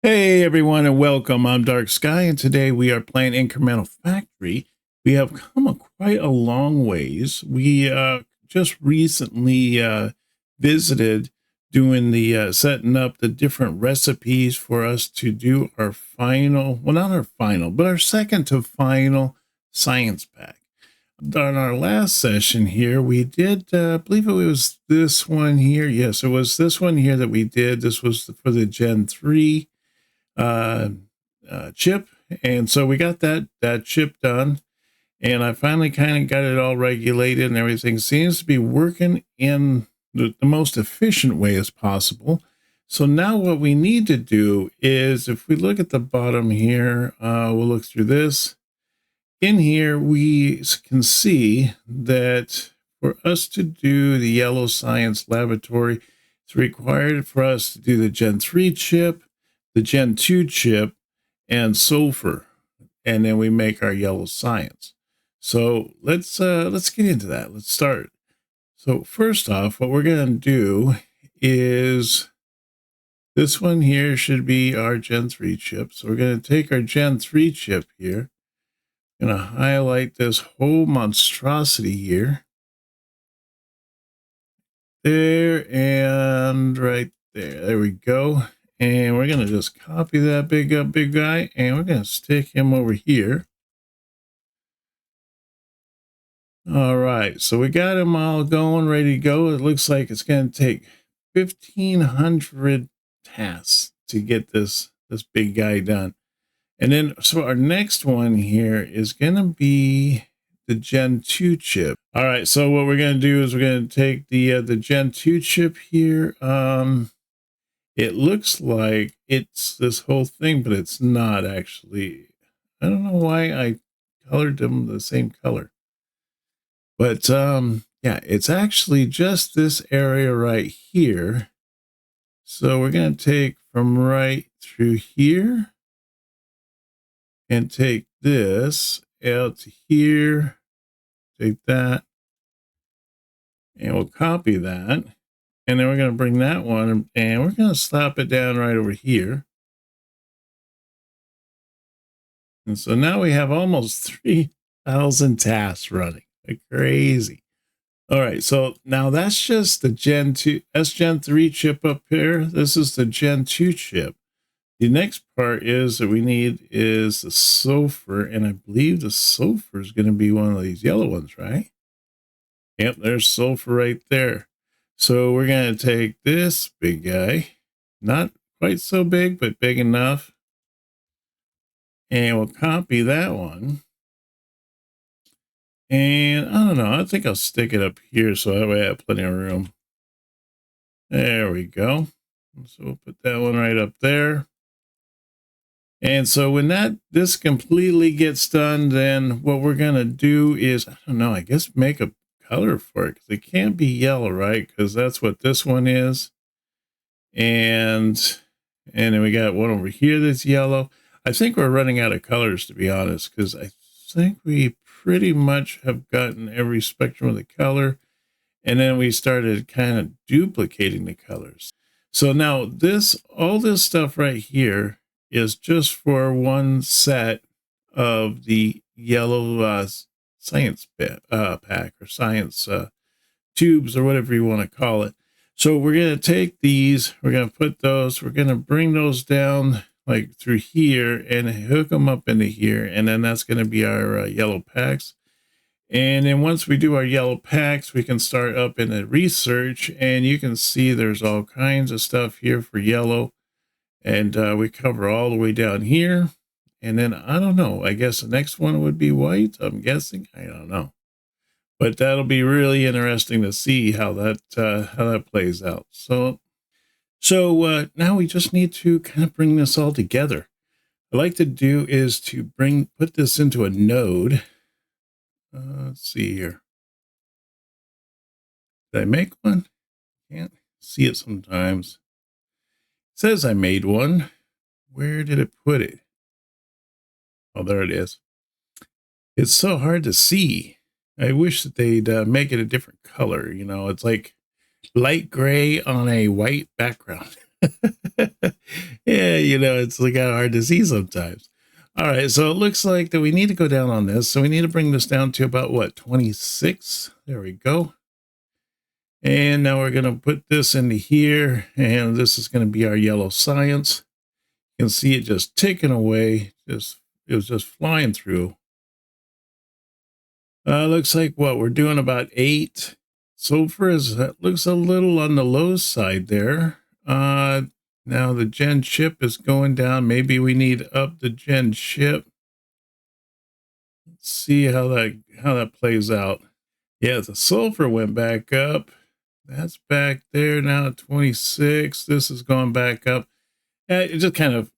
Hey everyone and welcome. I'm Dark Sky and today we are playing Incremental Factory. We have come quite a long ways. We just recently visited doing the setting up the different recipes for us to do our final, well not our final, but our second to final science pack. On our last session here, we did, I believe it was this one here. Yes, it was this one here that we did. This was for the Gen 3 chip, and so we got that chip done, and I finally kind of got it all regulated, and everything seems to be working in the most efficient way as possible. So now what we need to do is, if we look at the bottom here, we'll look through this. In here we can see that for us to do the Yellow Science Laboratory, it's required for us to do the Gen 3 chip, the Gen 2 chip, and sulfur, and then we make our Yellow Science. So let's get into that. Let's start. So first off, what we're going to do is this one here should be our Gen 3 chip. So we're going to take our Gen 3 chip here. Going to highlight this whole monstrosity here. There and right there. There we go. And we're going to just copy that big guy, and we're going to stick him over here. All right, so we got him all going, ready to go. It looks like it's going to take 1,500 tasks to get this big guy done. And then, so our next one here is going to be the Gen 2 chip. All right, so what we're going to do is we're going to take the Gen 2 chip here. It looks like it's this whole thing, but it's not actually. I don't know why I colored them the same color. But yeah, it's actually just this area right here. So we're going to take from right through here and take this out to here, take that, and we'll copy that. And then we're going to bring that one and we're going to slap it down right over here. And so now we have almost 3,000 tasks running. Like crazy. All right, so now that's just the Gen 2, that's Gen 3 chip up here. This is the Gen 2 chip. The next part is that we need is the sulfur, and I believe the sulfur is going to be one of these yellow ones, right? Yep, there's sulfur right there. So we're going to take this big guy, not quite so big, but big enough, and we'll copy that one. And I don't know, I think I'll stick it up here so that way I have plenty of room. There we go. So we'll put that one right up there. And so when this completely gets done, then what we're going to do is, I don't know, I guess make a color for it, because it can't be yellow, right? Because that's what this one is. And then we got one over here that's yellow. I think we're running out of colors, to be honest, because I think we pretty much have gotten every spectrum of the color. And then we started kind of duplicating the colors. So now all this stuff right here is just for one set of the yellow science pack, or science tubes, or whatever you want to call it. So we're going to take these, we're going to put those, we're going to bring those down like through here and hook them up into here. And then that's going to be our yellow packs. And then once we do our yellow packs, we can start up in the research, and you can see there's all kinds of stuff here for yellow. And we cover all the way down here. And then, I don't know, I guess the next one would be white, I'm guessing. I don't know. But that'll be really interesting to see how that plays out. So now we just need to kind of bring this all together. What I like to do is to put this into a node. Let's see here. Did I make one? Can't see it sometimes. It says I made one. Where did it put it? Oh, there it is. It's so hard to see. I wish that they'd make it a different color. You know, it's like light gray on a white background. Yeah, it's like kind of hard to see sometimes. All right, so it looks like that we need to go down on this. So we need to bring this down to about what, 26? There we go. And now we're going to put this into here, and this is going to be our yellow science. You can see it just ticking away. It was just flying through. Looks like what we're doing about 8. Sulfur looks a little on the low side there. Now the gen chip is going down. Maybe we need up the gen chip. Let's see how that plays out. Yeah, the sulfur went back up. That's back there now at 26. This is going back up. It just kind of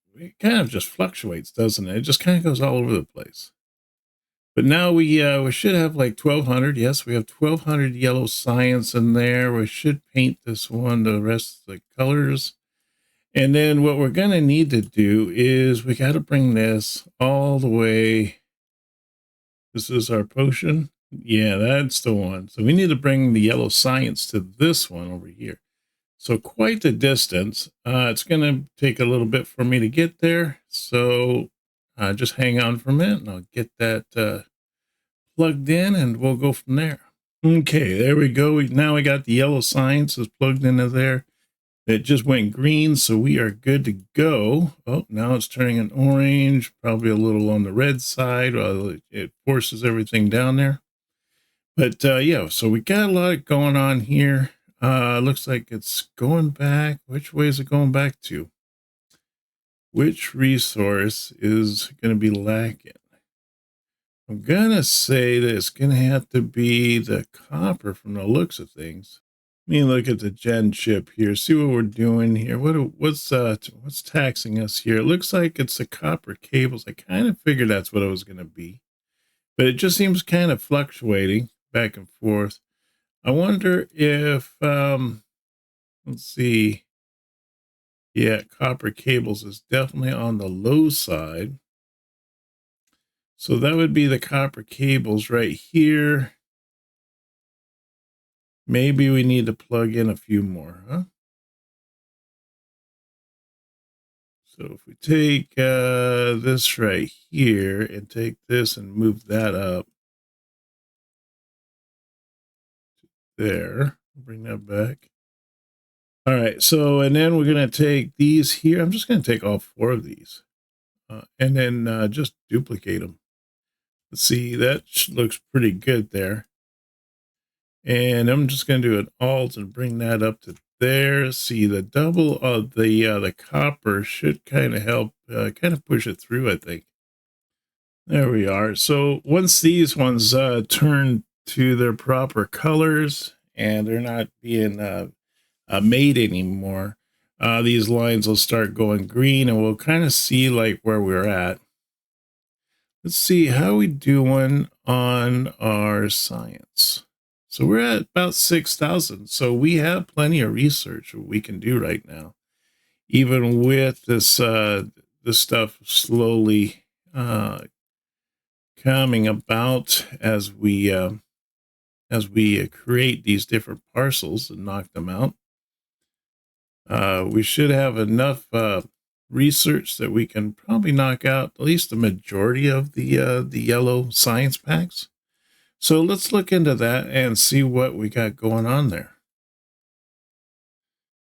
just fluctuates, doesn't it? It just kind of goes all over the place. But now we should have like 1200. Yes, we have 1200 yellow science in there. We should paint this one the rest of the colors. And then what we're going to need to do is we got to bring this all the way. This is our potion. Yeah, that's the one. So we need to bring the yellow science to this one over here. So quite the distance. It's going to take a little bit for me to get there. So just hang on for a minute and I'll get that plugged in and we'll go from there. Okay, there we go. Now we got the yellow science is plugged into there. It just went green, so we are good to go. Oh, now it's turning an orange, probably a little on the red side. It forces everything down there. But yeah, so we got a lot going on here. Looks like it's going back. Which way is it going back to? Which resource is going to be lacking? I'm going to say that it's going to have to be the copper from the looks of things. Let me look at the gen chip here, see what we're doing here. What's taxing us here? It looks like it's the copper cables. I kind of figured that's what it was going to be, but it just seems kind of fluctuating back and forth. I wonder if, let's see. Yeah, copper cables is definitely on the low side. So that would be the copper cables right here. Maybe we need to plug in a few more, huh? So if we take this right here and take this and move that up there, bring that back. All right, so and then we're going to take these here. I'm just going to take all 4 of these and then just duplicate them. Let's see, that looks pretty good there. And I'm just going to do an alt and bring that up to there. See, the double of the copper should kind of help kind of push it through, I think. There we are. So once these ones turn to their proper colors and they're not being made anymore, these lines will start going green and we'll kind of see like where we're at. Let's see how we doing on our science. So we're at about 6,000. So we have plenty of research we can do right now, even with this this stuff slowly coming about as we create these different parcels and knock them out. We should have enough research that we can probably knock out at least the majority of the yellow science packs. So let's look into that and see what we got going on there.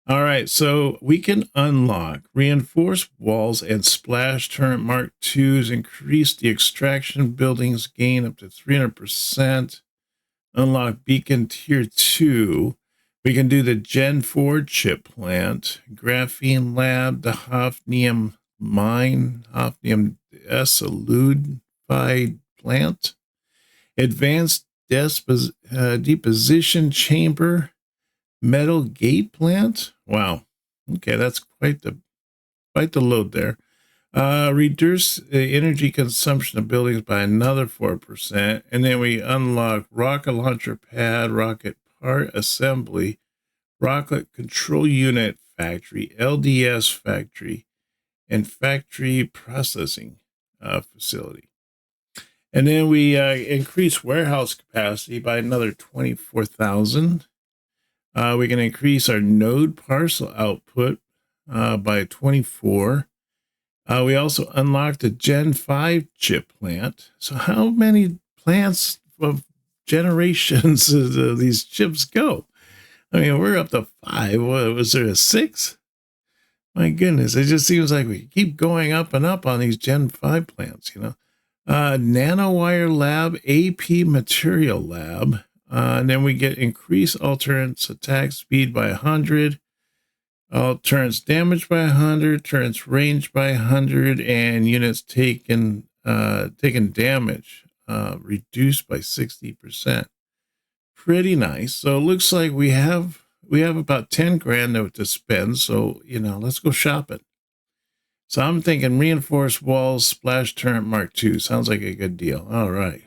All right, so we can unlock reinforced walls and splash turret Mark IIs, increase the extraction buildings gain up to 300%, unlock beacon tier 2. We can do the Gen 4 chip plant, graphene lab, the hafnium mine, hafnium solidified plant, advanced deposition chamber, metal gate plant. Wow. Okay, that's quite the load there. Reduce the energy consumption of buildings by another 4%. And then we unlock rocket launcher pad, rocket part assembly, rocket control unit factory, LDS factory, and factory processing facility. And then we increase warehouse capacity by another 24,000. We can increase our node parcel output by 24. We also unlocked a Gen 5 chip plant. So how many plants of generations do these chips go? I mean, we're up to 5. What, was there a 6? My goodness, it just seems like we keep going up and up on these Gen 5 plants, you know. Nanowire Lab, AP Material Lab. And then we get increased alternance attack speed by 100. Turns damage by 100, turns range by 100, and units taken damage reduced by 60%. Pretty nice. So it looks like we have about 10 grand to spend. So, you know, let's go shopping. So I'm thinking reinforced walls, splash turret Mark II. Sounds like a good deal. All right.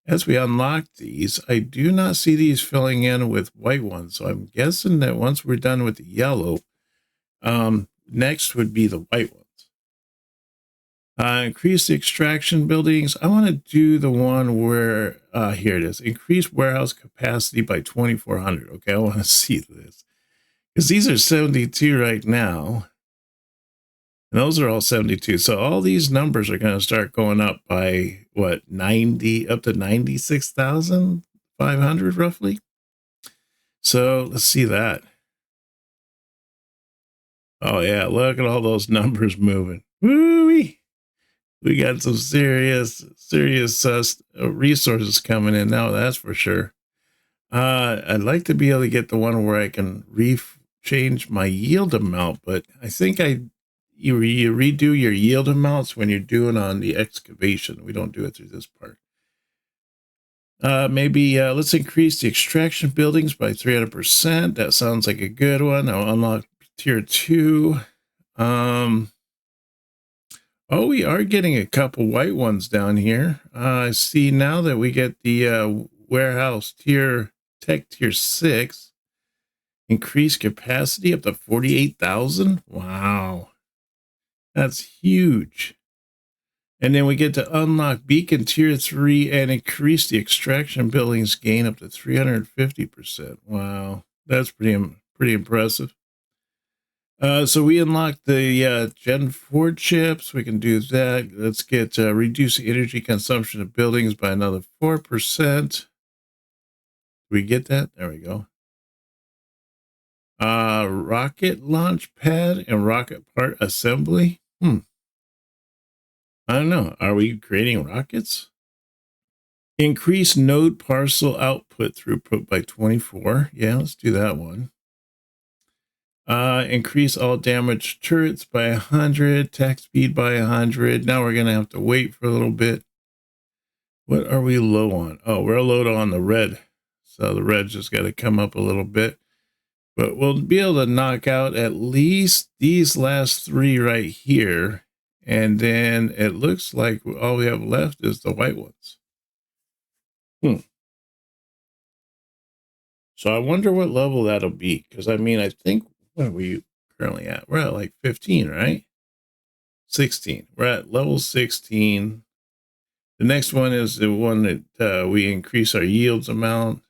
As we unlock these, I do not see these filling in with white ones. So I'm guessing that once we're done with the yellow, next would be the white ones. Increase the extraction buildings. I want to do the one where, here it is. Increase warehouse capacity by 2,400. Okay, I want to see this. Because these are 72 right now. And those are all 72. So all these numbers are going to start going up by what, 90, up to 96,500 roughly. So let's see that. Oh yeah, look at all those numbers moving. Woo-wee. We got some serious resources coming in now, that's for sure. I'd like to be able to get the one where I can change my yield amount, but I think you redo your yield amounts when you're doing on the excavation. We don't do it through this part. Maybe let's increase the extraction buildings by 300%. That sounds like a good one. I'll unlock tier 2. Oh, we are getting a couple white ones down here. I see now that we get the warehouse tech tier 6. Increased capacity up to 48,000. Wow. That's huge. And then we get to unlock beacon tier 3 and increase the extraction buildings gain up to 350%. Wow, that's pretty impressive. So we unlocked the Gen 4 chips. We can do that. Let's get reduce the energy consumption of buildings by another 4%. We get that? There we go. Rocket launch pad and rocket part assembly. I don't know. Are we creating rockets? Increase node parcel output throughput by 24. Yeah, let's do that one. Increase all damaged turrets by 100. Attack speed by 100. Now we're going to have to wait for a little bit. What are we low on? Oh, we're low on the red. So the red just got to come up a little bit. But we'll be able to knock out at least these last 3 right here. And then it looks like all we have left is the white ones. So I wonder what level that'll be. Because, I mean, I think, what are we currently at? We're at like 15, right? 16. We're at level 16. The next one is the one that we increase our yields amount.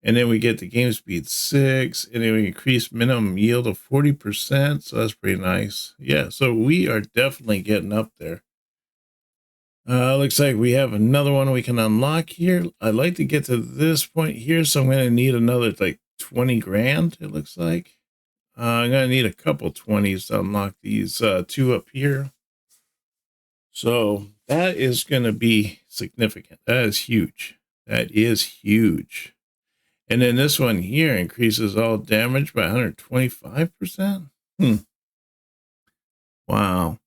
And then we get the game speed 6, and then we increase minimum yield of 40%. So that's pretty nice. Yeah, so we are definitely getting up there. Looks like we have another one we can unlock here. I'd like to get to this point here, so I'm going to need another like 20 grand, it looks like. I'm going to need a couple 20s to unlock these 2 up here. So that is going to be significant. That is huge. That is huge. And then this one here increases all damage by 125%. Wow.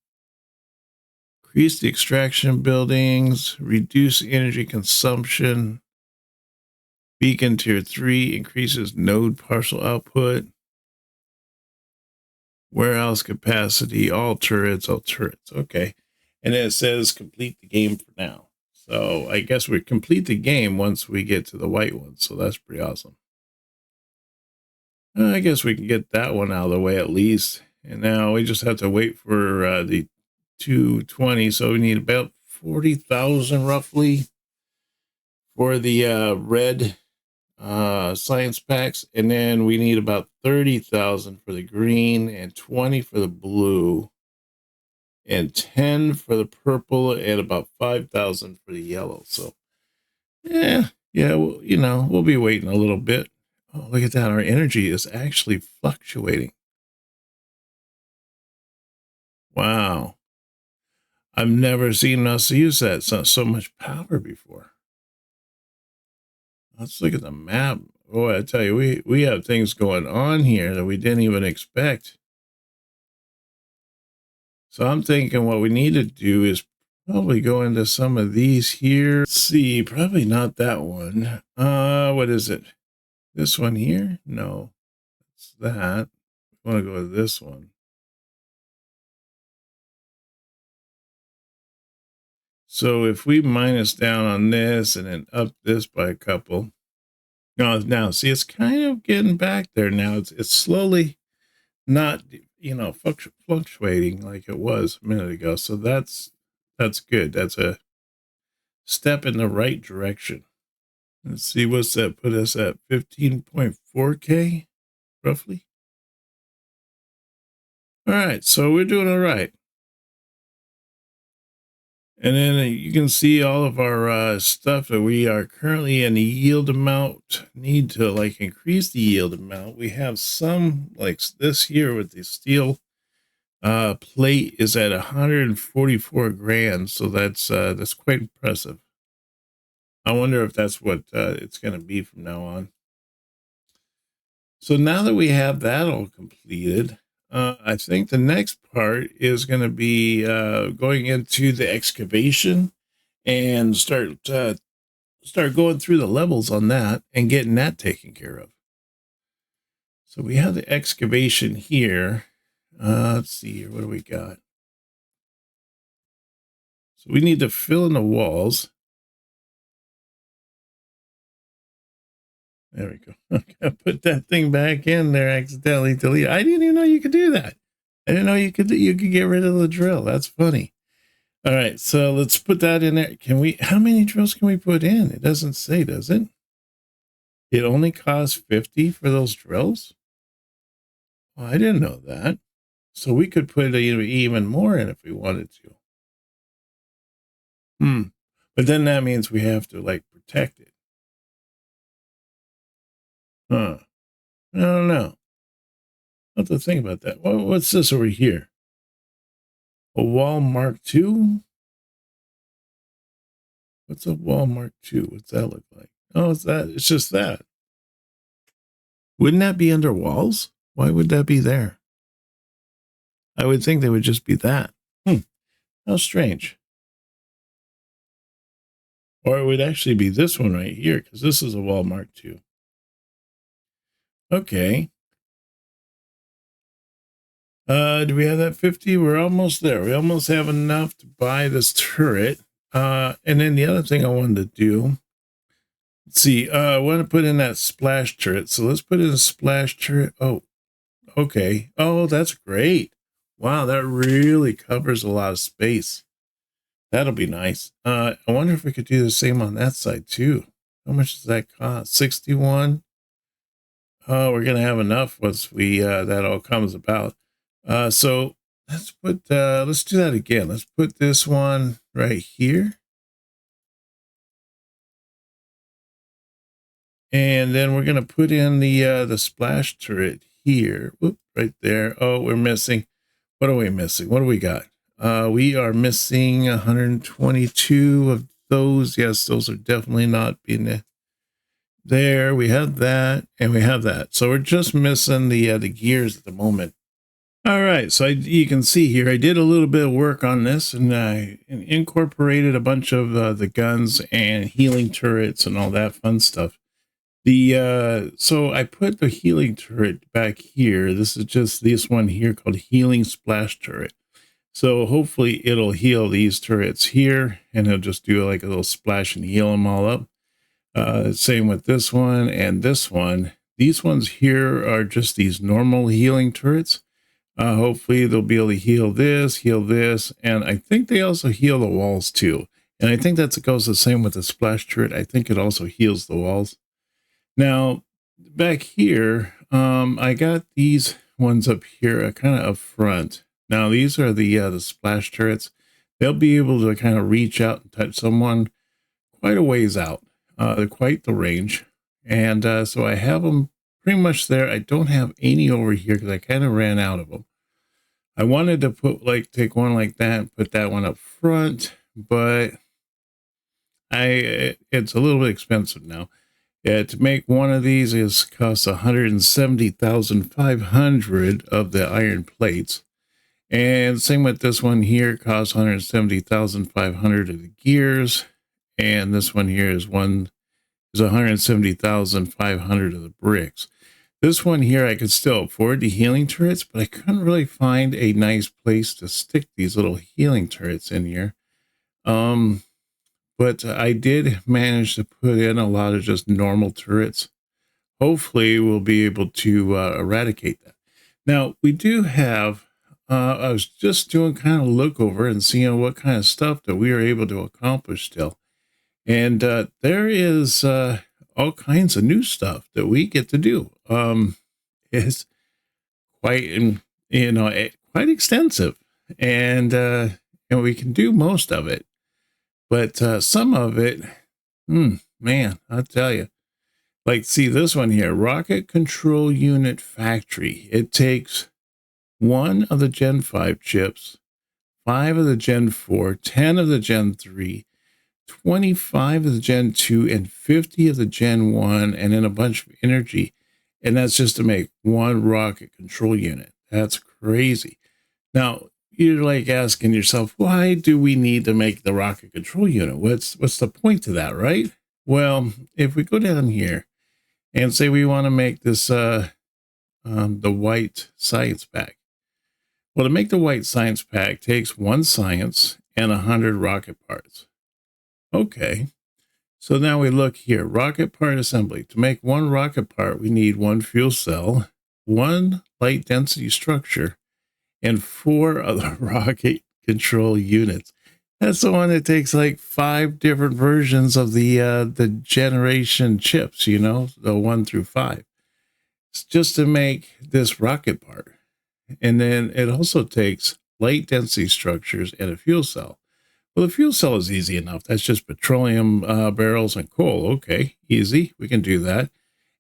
Increase the extraction buildings, reduce energy consumption. Beacon tier 3 increases node parcel output. Warehouse capacity, all turrets. Okay. And then it says complete the game for now. So I guess we complete the game once we get to the white one. So that's pretty awesome. I guess we can get that one out of the way at least. And now we just have to wait for the 220. So we need about 40,000 roughly for the red science packs, and then we need about 30,000 for the green and 20 for the blue and 10 for the purple and about 5,000 for the yellow. So yeah, well, we'll be waiting a little bit. Oh, look at that. Our energy is actually fluctuating. Wow. I've never seen us use that so much power before. Let's look at the map. Boy, I tell you, we have things going on here that we didn't even expect. So I'm thinking what we need to do is probably go into some of these here. Let's see, probably not that one. What is it? This one here? No, it's that. I want to go to this one. So if we minus down on this and then up this by a couple. Now see, it's kind of getting back there now. It's slowly not, fluctuating like it was a minute ago. So that's good. That's a step in the right direction. Let's see, what's that put us at? 15.4K roughly. All right, so we're doing all right. And then you can see all of our stuff that we are currently in the yield amount. Need to increase the yield amount. We have some like this here with the steel plate is at 144 grand. So that's quite impressive. I wonder if that's what it's going to be from now on. So now that we have that all completed, I think the next part is going to be going into the excavation and start going through the levels on that and getting that taken care of. So we have the excavation here. Let's see here. What do we got? So we need to fill in the walls. There we go. I put that thing back in there accidentally. Delete. I didn't even know you could do that. I didn't know you could get rid of the drill. That's funny. All right, so let's put that in there. How many drills can we put in? It doesn't say, does it? It only costs 50 for those drills? Well, I didn't know that. So we could put even more in if we wanted to. But then that means we have to protect it. I don't know. I'll have to think about that. What's this over here? A wall Mark II? What's a wall Mark II? What's that look like? Oh, it's just that. Wouldn't that be under walls? Why would that be there? I would think they would just be that. How strange. Or it would actually be this one right here, because this is a wall Mark II. Okay. Do we have that 50? We're almost there. We almost have enough to buy this turret. And then the other thing I wanted to do, let's see, I want to put in that splash turret. So let's put in a splash turret. Oh, okay. Oh, that's great. Wow, that really covers a lot of space. That'll be nice. I wonder if we could do the same on that side too. How much does that cost? 61. Oh, we're gonna have enough once we that all comes about. So let's do that again. Let's put this one right here. And then we're gonna put in the splash turret here. Whoop, right there. Oh, we're missing. What are we missing? What do we got? We are missing 122 of those. Yes, those are definitely not being there. We have that, and we have that. So we're just missing the gears at the moment. All right, so you can see here, I did a little bit of work on this, and I incorporated a bunch of the guns and healing turrets and all that fun stuff. So I put the healing turret back here. This is just this one here called Healing Splash Turret. So hopefully it'll heal these turrets here, and it'll just do like a little splash and heal them all up. Same with this one and this one. These ones here are just these normal healing turrets. Hopefully they'll be able to heal this, and I think they also heal the walls too. And I think that goes the same with the splash turret. I think it also heals the walls. Now, back here, I got these ones up here, kind of up front. Now, these are the splash turrets. They'll be able to kind of reach out and touch someone quite a ways out. They're quite the range. And so I have them pretty much there. I don't have any over here because I kind of ran out of them. I wanted to take one like that and put that one up front, but it's a little bit expensive now. To make one of these costs 170,500 of the iron plates. And same with this one here, costs 170,500 of the gears. And this one here is 170,500 of the bricks. This one here, I could still afford the healing turrets, but I couldn't really find a nice place to stick these little healing turrets in here. But I did manage to put in a lot of just normal turrets. Hopefully we'll be able to eradicate that. Now, we do have, I was just doing kind of a look over and seeing what kind of stuff that we are able to accomplish still. And there is all kinds of new stuff that we get to do. It's quite, quite extensive. And we can do most of it. But some of it, man, I'll tell you. Like, see this one here, Rocket Control Unit Factory. It takes 1 of the Gen 5 chips, 5 of the Gen 4, 10 of the Gen 3, 25 of the Gen 2, and 50 of the Gen 1, and then a bunch of energy. And that's just to make 1 rocket control unit. That's crazy. Now, you're like asking yourself, why do we need to make the rocket control unit? What's the point to that, right? Well, if we go down here and say we want to make this the white science pack. Well, to make the white science pack takes 1 science and 100 rocket parts. Okay. So now we look here, rocket part assembly. To make 1 rocket part, we need 1 fuel cell, 1 light density structure, and 4 other rocket control units. That's the one that takes like 5 different versions of the generation chips, the 1 through 5. It's just to make this rocket part. And then it also takes light density structures and a fuel cell. Well, the fuel cell is easy enough. That's just petroleum barrels and coal. Okay, easy. We can do that.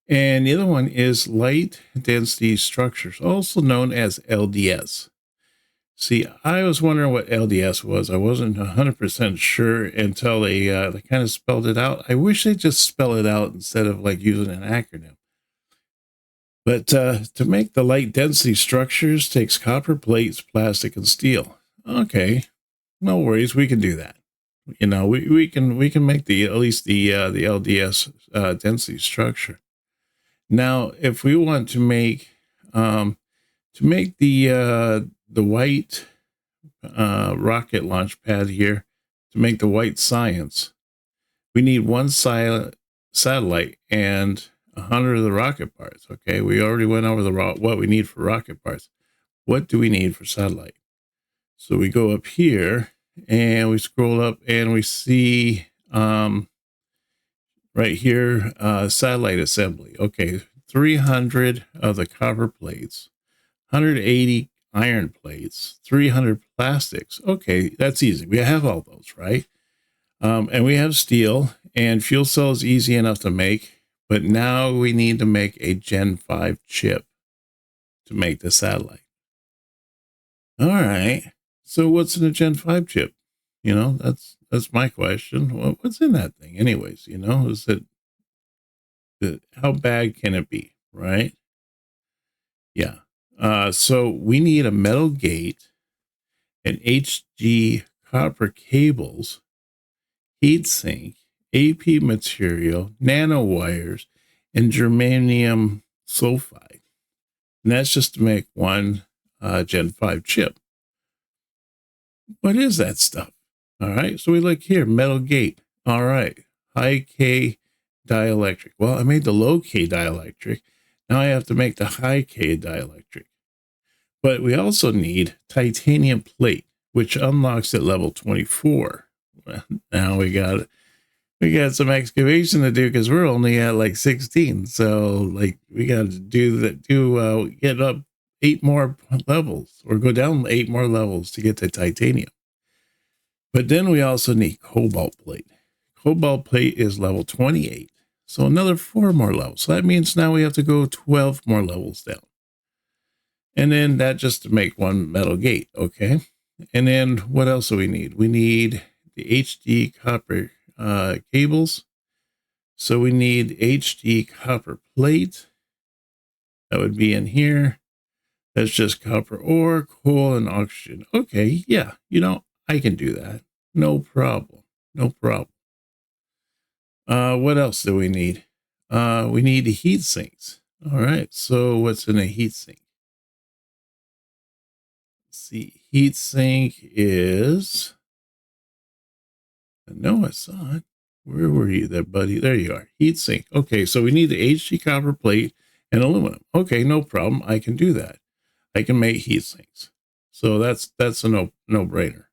And the other one is light density structures, also known as LDS. See, I was wondering what LDS was. I wasn't 100% sure until they kind of spelled it out. I wish they just spell it out instead of like using an acronym. But to make the light density structures takes copper plates, plastic, and steel. Okay, no worries. We can do that. We can make at least the LDS density structure. Now, if we want to make the white rocket launch pad here, to make the white science, we need 1 satellite and 100 of the rocket parts. Okay, we already went over what we need for rocket parts. What do we need for satellite? So we go up here and we scroll up and we see right here, satellite assembly. Okay, 300 of the copper plates, 180 iron plates, 300 plastics. Okay, that's easy. We have all those, right? And we have steel, and fuel cell is easy enough to make, but now we need to make a Gen 5 chip to make the satellite. All right. So what's in a Gen 5 chip? That's my question. Well, what's in that thing anyways? Is it, how bad can it be? Right? Yeah. So we need a metal gate, an HG copper cables, heatsink, AP material, nanowires, and germanium sulfide. And that's just to make 1 Gen 5 chip. What is that stuff? All right, so we look here, metal gate. All right, high K dielectric. Well, I made the low K dielectric. Now I have to make the high K dielectric. But we also need titanium plate, which unlocks at level 24. Well, now we got we got some excavation to do because we're only at like 16. So like we got to get up 8 more levels or go down 8 more levels to get to titanium. But then we also need cobalt plate. Cobalt plate is level 28. So another 4 more levels. So that means now we have to go 12 more levels down. And then that just to make one metal gate. Okay. And then what else do we need? We need the HD copper cables. So we need HD copper plate. That would be in here. That's just copper ore, coal, and oxygen. Okay, yeah, I can do that. No problem. No problem. What else do we need? We need heat sinks. All right, so what's in a heat sink? Let's see, heat sink is... No, I saw it. Where were you there, buddy? There you are. Heat sink. Okay, so we need the HD copper plate and aluminum. Okay, no problem. I can do that. I can make heat sinks. So that's a no-brainer.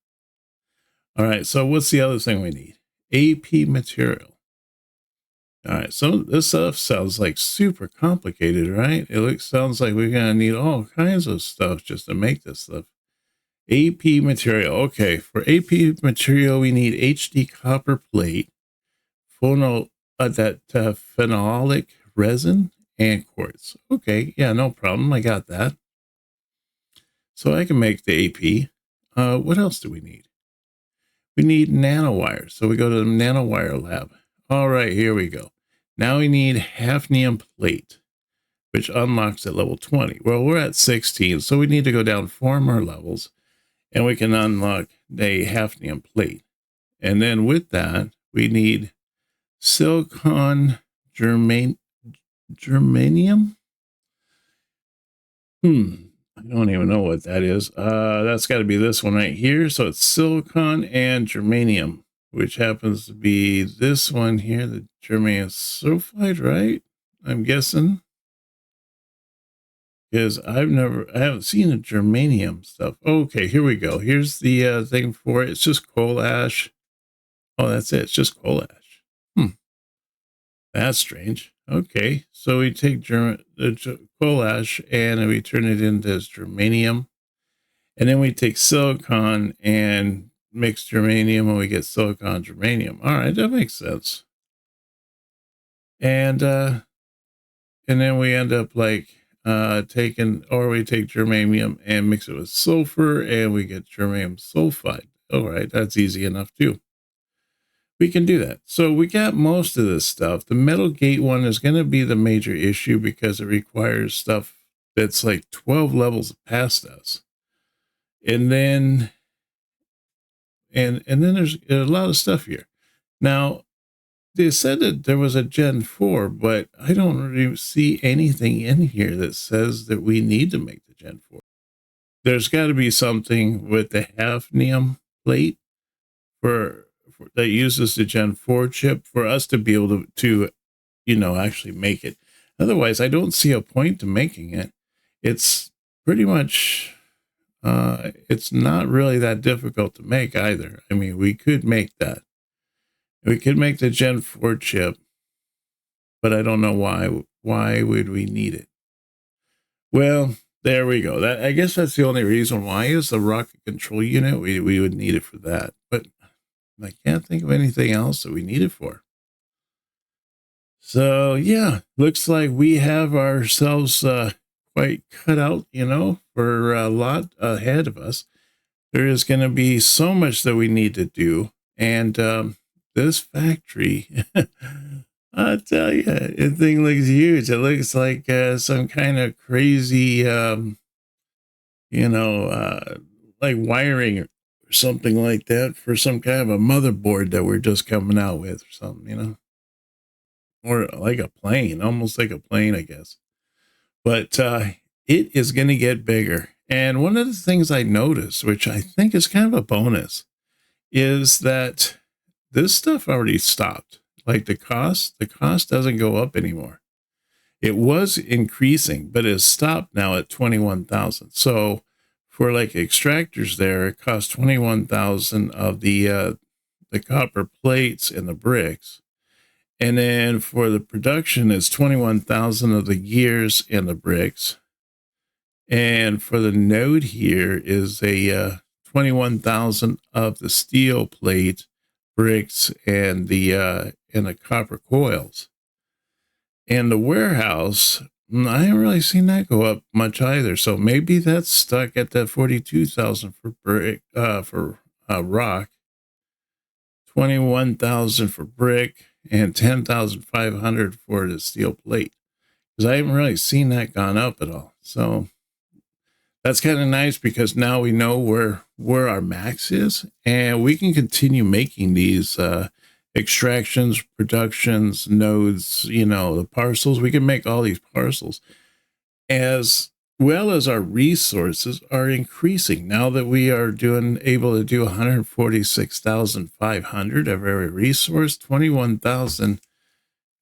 All right, so what's the other thing we need? AP material. All right, so this stuff sounds like super complicated, right? Sounds like we're going to need all kinds of stuff just to make this stuff. AP material. Okay, for AP material, we need HD copper plate, phenolic resin, and quartz. Okay, yeah, no problem. I got that. So I can make the AP. What else do we need? We need nanowires. So we go to the nanowire lab. All right, here we go. Now we need hafnium plate, which unlocks at level 20. Well, we're at 16, so we need to go down 4 more levels, and we can unlock the hafnium plate. And then with that, we need silicon germanium. I don't even know what that is. That's got to be this one right here. So it's silicon and germanium, which happens to be this one here, the germanium sulfide, right? I'm guessing. Because I haven't seen a germanium stuff. Okay, here we go. Here's the thing for it. It's just coal ash. Oh, that's it. It's just coal ash. That's strange. Okay, so we take coal ash and we turn it into germanium. And then we take silicon and mix germanium and we get silicon germanium. All right, that makes sense. And then we end up like we take germanium and mix it with sulfur and we get germanium sulfide. All right, that's easy enough too. We can do that. So we got most of this stuff. The metal gate one is going to be the major issue because it requires stuff that's like 12 levels past us. And then there's a lot of stuff here. Now, they said that there was a Gen 4, but I don't really see anything in here that says that we need to make the Gen 4. There's got to be something with the hafnium plate that uses the Gen 4 chip for us to be able to actually make it. Otherwise, I don't see a point to making it. It's pretty much, it's not really that difficult to make either. I mean, we could make that. We could make the Gen 4 chip, but I don't know why. Why would we need it? Well, there we go. I guess that's the only reason why is the rocket control unit. We would need it for that, but I can't think of anything else that we need it for. So yeah, looks like we have ourselves quite cut out, for a lot ahead of us. There is going to be so much that we need to do. And this factory, I'll tell you, the thing looks huge. It looks like some kind of crazy, like wiring or something like that for some kind of a motherboard that we're just coming out with or something, or like a plane, almost like a plane, I guess. But it is going to get bigger. And one of the things I noticed, which I think is kind of a bonus, is that this stuff already stopped. Like the cost doesn't go up anymore. It was increasing, but it's stopped now at 21,000. So for like extractors there, it costs 21,000 of the the copper plates and the bricks. And then for the production, it's 21,000 of the gears and the bricks. And for the node here is a 21,000 of the steel plate, bricks, and the copper coils. And the warehouse, I haven't really seen that go up much either. So maybe that's stuck at that 42,000 for brick, for rock, 21,000 for brick, and 10,500 for the steel plate. Because I haven't really seen that gone up at all. So that's kind of nice, because now we know where our max is, and we can continue making these extractions, productions, nodes, the parcels. We can make all these parcels, as well as our resources are increasing now that we are able to do 146,500 of every resource. 21,000,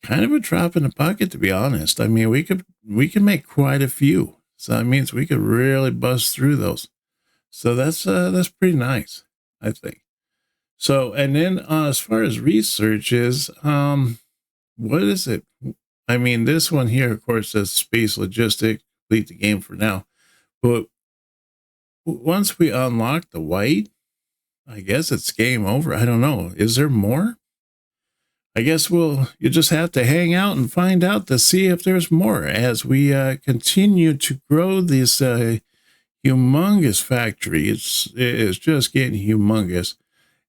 kind of a drop in the bucket, to be honest. I mean, we can make quite a few, so that means we could really bust through those. So that's pretty nice, I think. So, and then as far as research is, what is it? I mean, this one here, of course, says space logistic, complete the game for now. But once we unlock the white, I guess it's game over. I don't know. Is there more? I guess you just have to hang out and find out to see if there's more as we continue to grow this humongous factory. It's just getting humongous.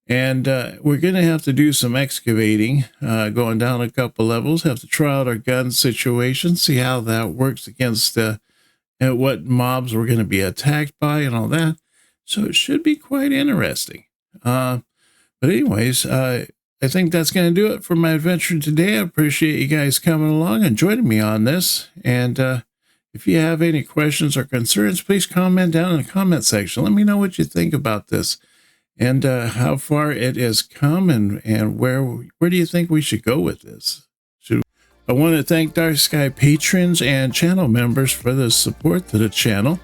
And we're going to have to do some excavating, going down a couple levels, have to try out our gun situation, see how that works against what mobs we're going to be attacked by and all that. So it should be quite interesting. But anyways, I think that's going to do it for my adventure today. I appreciate you guys coming along and joining me on this. And if you have any questions or concerns, please comment down in the comment section. Let me know what you think about this, and how far it has come, and where do you think we should go with this? I want to thank Dark Sky patrons and channel members for the support to the channel.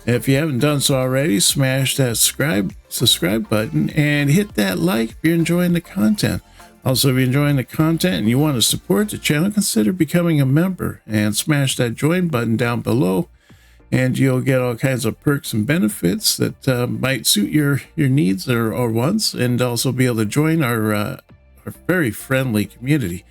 If you haven't done so already, smash that subscribe button and hit that like if you're enjoying the content. Also, if you're enjoying the content and you want to support the channel, consider becoming a member and smash that join button down below. And you'll get all kinds of perks and benefits that might suit your needs or wants, and also be able to join our very friendly community.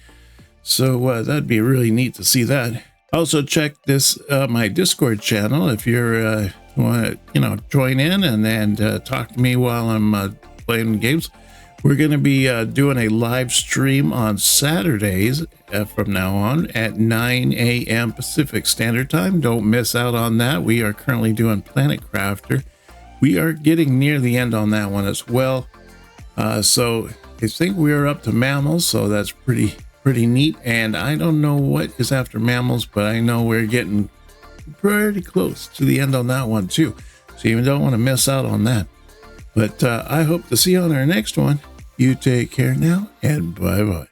So that'd be really neat to see that. Also, check this my Discord channel if you're want to join in and talk to me while I'm playing games. We're going to be doing a live stream on Saturdays from now on at 9 a.m. Pacific Standard Time. Don't miss out on that. We are currently doing Planet Crafter. We are getting near the end on that one as well. So I think we are up to mammals, so that's pretty neat. And I don't know what is after mammals, but I know we're getting pretty close to the end on that one too. So you don't want to miss out on that. But I hope to see you on our next one. You take care now, and bye-bye.